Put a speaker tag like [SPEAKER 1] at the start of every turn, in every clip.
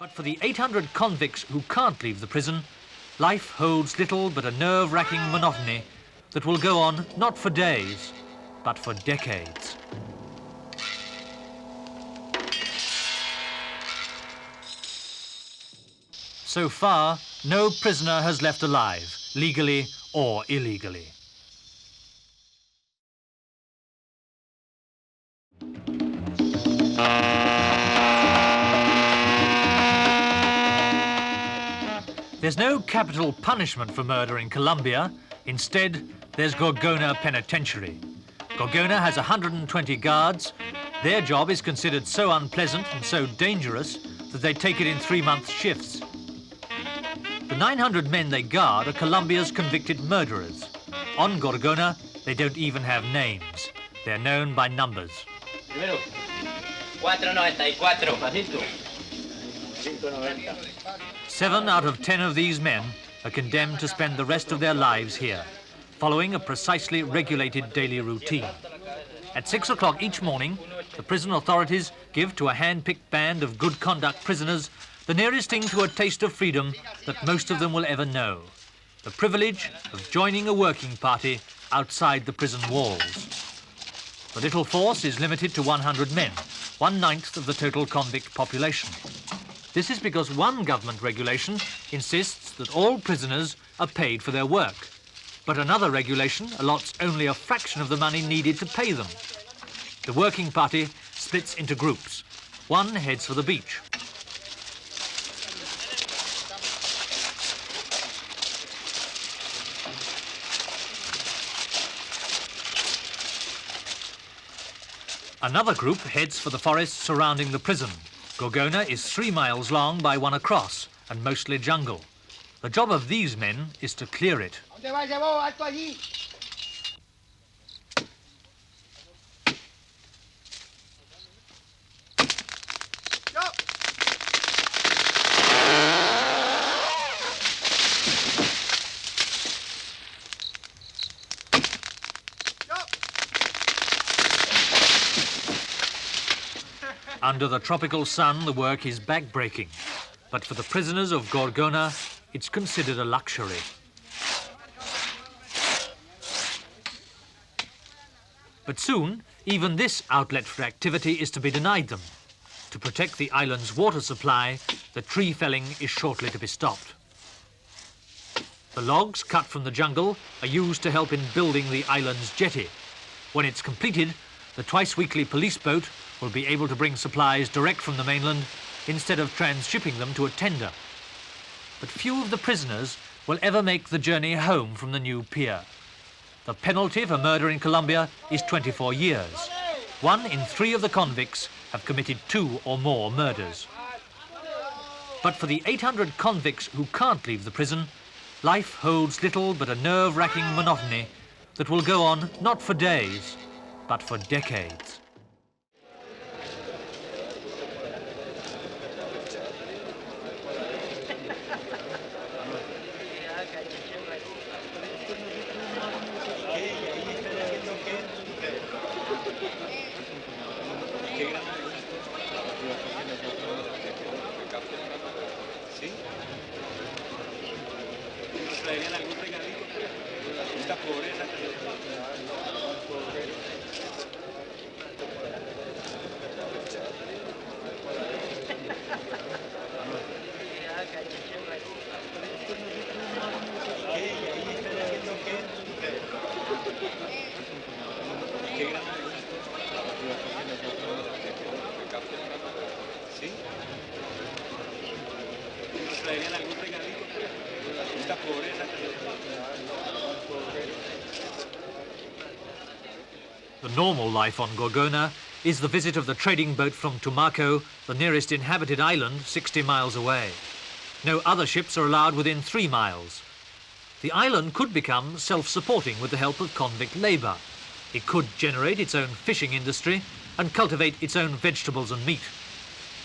[SPEAKER 1] But for the 800 convicts who can't leave the prison, life holds little but a nerve-wracking monotony that will go on not for days, but for decades. So far, no prisoner has left alive, legally or illegally. There's no capital punishment for murder in Colombia. Instead, there's Gorgona Penitentiary. Gorgona has 120 guards. Their job is considered so unpleasant and so dangerous that they take it in 3-month shifts. The 900 men they guard are Colombia's convicted murderers. On Gorgona, they don't even have names. They're known by numbers.
[SPEAKER 2] Primero, 494, pasito. 590.
[SPEAKER 1] 7 out of 10 of these men are condemned to spend the rest of their lives here, following a precisely regulated daily routine. At 6 o'clock each morning, the prison authorities give to a hand-picked band of good conduct prisoners the nearest thing to a taste of freedom that most of them will ever know, the privilege of joining a working party outside the prison walls. The little force is limited to 100 men, 1/9 of the total convict population. This is because one government regulation insists that all prisoners are paid for their work, but another regulation allots only a fraction of the money needed to pay them. The working party splits into groups. One heads for the beach. Another group heads for the forests surrounding the prison. Gorgona is 3 miles long by 1 across and mostly jungle. The job of these men is to clear it. Under the tropical sun, the work is back-breaking. But for the prisoners of Gorgona, it's considered a luxury. But soon, even this outlet for activity is to be denied them. To protect the island's water supply, the tree felling is shortly to be stopped. The logs cut from the jungle are used to help in building the island's jetty. When it's completed, the twice-weekly police boat will be able to bring supplies direct from the mainland instead of transshipping them to a tender. But few of the prisoners will ever make the journey home from the new pier. The penalty for murder in Colombia is 24 years. 1 in 3 of the convicts have committed 2 or more murders. But for the 800 convicts who can't leave the prison, life holds little but a nerve-wracking monotony that will go on not for days, but for decades. The normal life on Gorgona is the visit of the trading boat from Tumaco, the nearest inhabited island 60 miles away. No other ships are allowed within 3 miles. The island could become self-supporting with the help of convict labour. It could generate its own fishing industry and cultivate its own vegetables and meat.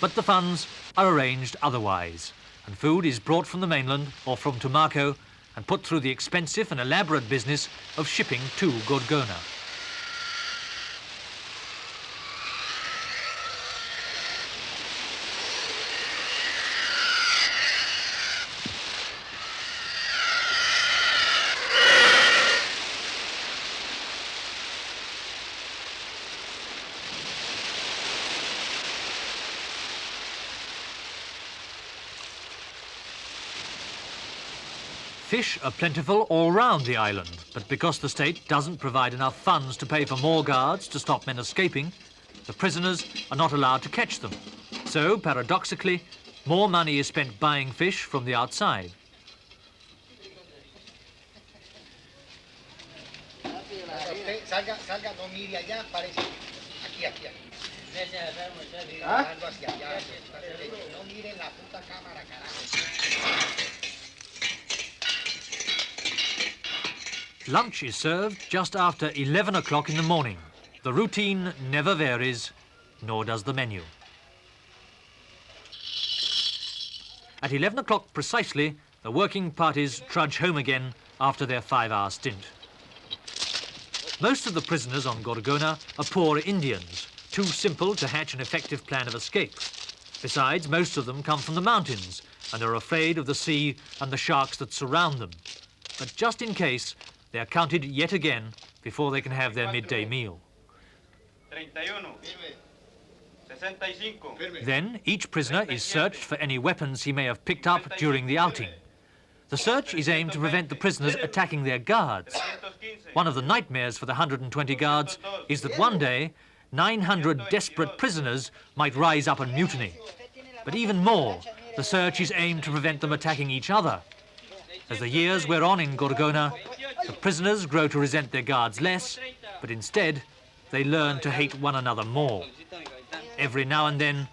[SPEAKER 1] But the funds are arranged otherwise, and food is brought from the mainland or from Tumaco and put through the expensive and elaborate business of shipping to Gorgona. Fish are plentiful all round the island, but because the state doesn't provide enough funds to pay for more guards to stop men escaping, the prisoners are not allowed to catch them. So, paradoxically, more money is spent buying fish from the outside.
[SPEAKER 3] Salga, no mire allá, parece aquí. Algo hacia allá, no miren la puta cámara, carajo.
[SPEAKER 1] Lunch is served just after 11 o'clock in the morning. The routine never varies, nor does the menu. At 11 o'clock precisely, the working parties trudge home again after their 5-hour stint. Most of the prisoners on Gorgona are poor Indians, too simple to hatch an effective plan of escape. Besides, most of them come from the mountains and are afraid of the sea and the sharks that surround them. But just in case, they are counted yet again before they can have their midday meal.
[SPEAKER 4] 31, 65.
[SPEAKER 1] Then, each prisoner is searched for any weapons he may have picked up during the outing. The search is aimed to prevent the prisoners attacking their guards. One of the nightmares for the 120 guards is that one day, 900 desperate prisoners might rise up and mutiny. But even more, the search is aimed to prevent them attacking each other. As the years wear on in Gorgona, the prisoners grow to resent their guards less, but instead, they learn to hate one another more. Every now and then,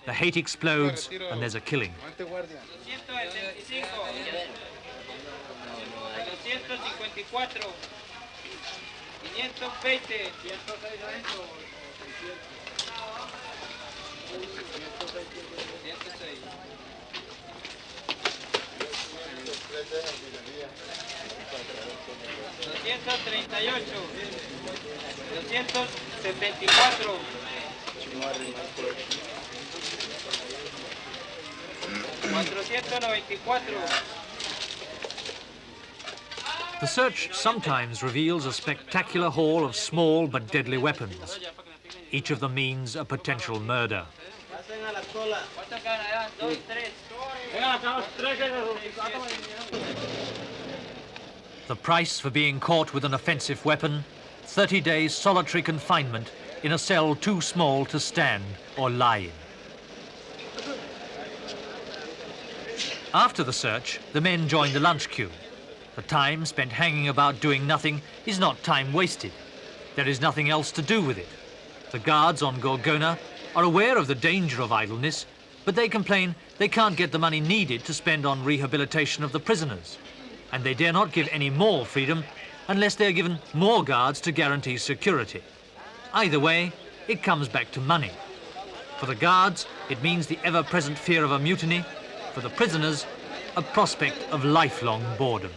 [SPEAKER 1] the hate explodes and there's a killing.
[SPEAKER 4] 274.
[SPEAKER 1] The search sometimes reveals a spectacular haul of small but deadly weapons. Each of them means a potential murder. The price for being caught with an offensive weapon, 30 days solitary confinement in a cell too small to stand or lie in. After the search, the men join the lunch queue. The time spent hanging about doing nothing is not time wasted. There is nothing else to do with it. The guards on Gorgona are aware of the danger of idleness, but they complain they can't get the money needed to spend on rehabilitation of the prisoners. And they dare not give any more freedom unless they are given more guards to guarantee security. Either way, it comes back to money. For the guards, it means the ever-present fear of a mutiny. For the prisoners, a prospect of lifelong boredom.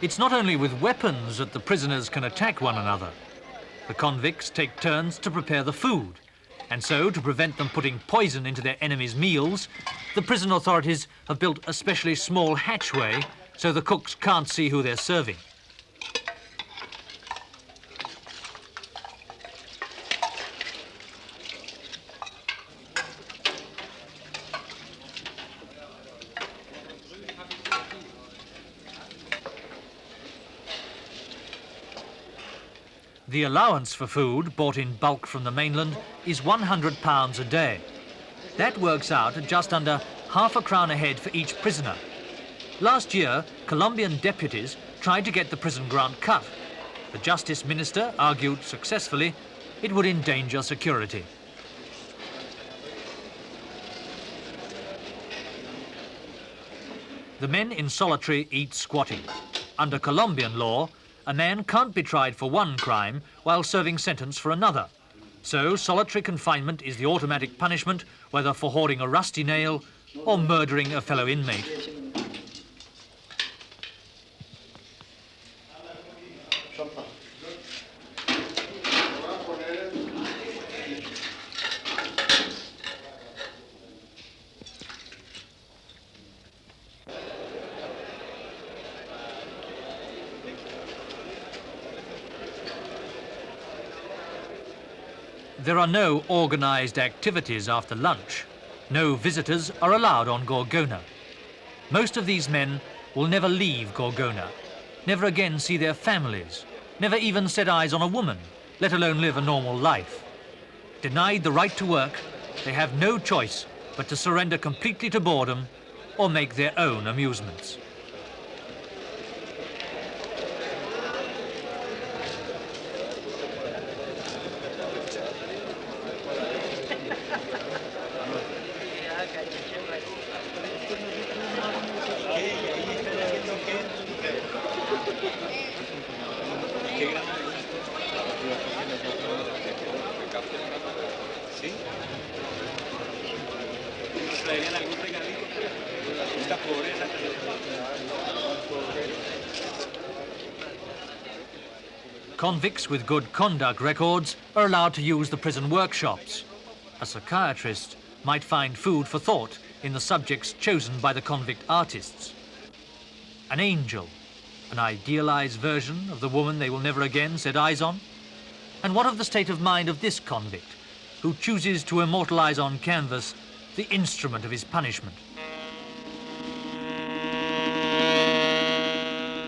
[SPEAKER 1] It's not only with weapons that the prisoners can attack one another. The convicts take turns to prepare the food, and so, to prevent them putting poison into their enemies' meals, the prison authorities have built a specially small hatchway so the cooks can't see who they're serving. The allowance for food, bought in bulk from the mainland, is £100 a day. That works out at just under half a crown a head for each prisoner. Last year, Colombian deputies tried to get the prison grant cut. The Justice Minister argued successfully it would endanger security. The men in solitary eat squatting. Under Colombian law, a man can't be tried for one crime while serving sentence for another. So solitary confinement is the automatic punishment, whether for hoarding a rusty nail or murdering a fellow inmate. There are no organized activities after lunch. No visitors are allowed on Gorgona. Most of these men will never leave Gorgona, never again see their families, never even set eyes on a woman, let alone live a normal life. Denied the right to work, they have no choice but to surrender completely to boredom or make their own amusements. Convicts with good conduct records are allowed to use the prison workshops. A psychiatrist might find food for thought in the subjects chosen by the convict artists. An angel, an idealized version of the woman they will never again set eyes on? And what of the state of mind of this convict, who chooses to immortalize on canvas the instrument of his punishment?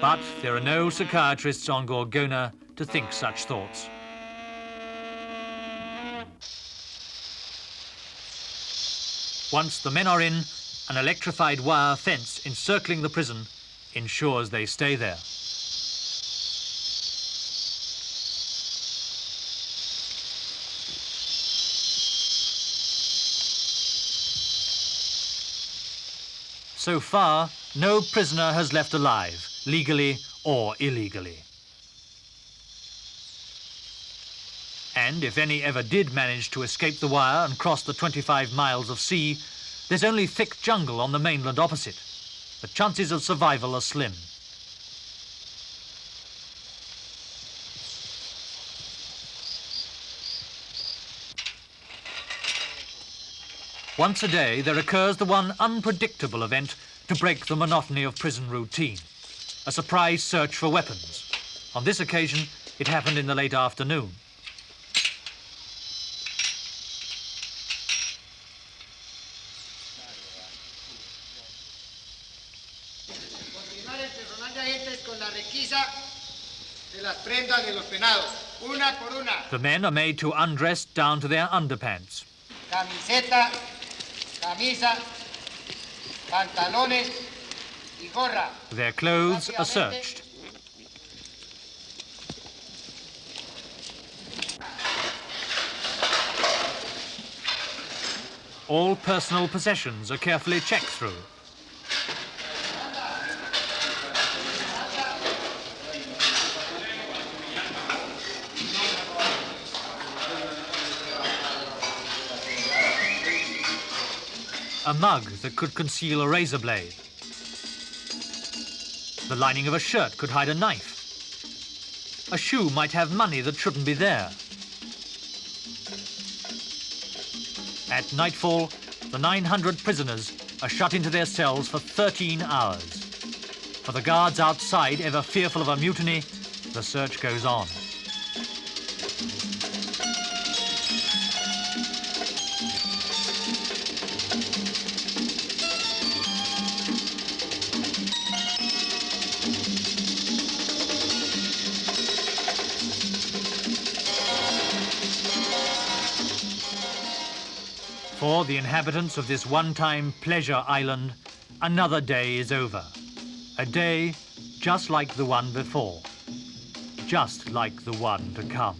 [SPEAKER 1] But there are no psychiatrists on Gorgona to think such thoughts. Once the men are in, an electrified wire fence encircling the prison ensures they stay there. So far, no prisoner has left alive, legally or illegally. And if any ever did manage to escape the wire and cross the 25 miles of sea, there's only thick jungle on the mainland opposite. The chances of survival are slim. Once a day, there occurs the one unpredictable event to break the monotony of prison routine: a surprise search for weapons. On this occasion, it happened in the late afternoon. The men are made to undress down to their underpants.
[SPEAKER 3] Camiseta, camisa, pantalones y gorra.
[SPEAKER 1] Their clothes are searched. All personal possessions are carefully checked through. A mug that could conceal a razor blade. The lining of a shirt could hide a knife. A shoe might have money that shouldn't be there. At nightfall, the 900 prisoners are shut into their cells for 13 hours. For the guards outside, ever fearful of a mutiny, the search goes on. For the inhabitants of this one-time pleasure island, another day is over. A day just like the one before, just like the one to come.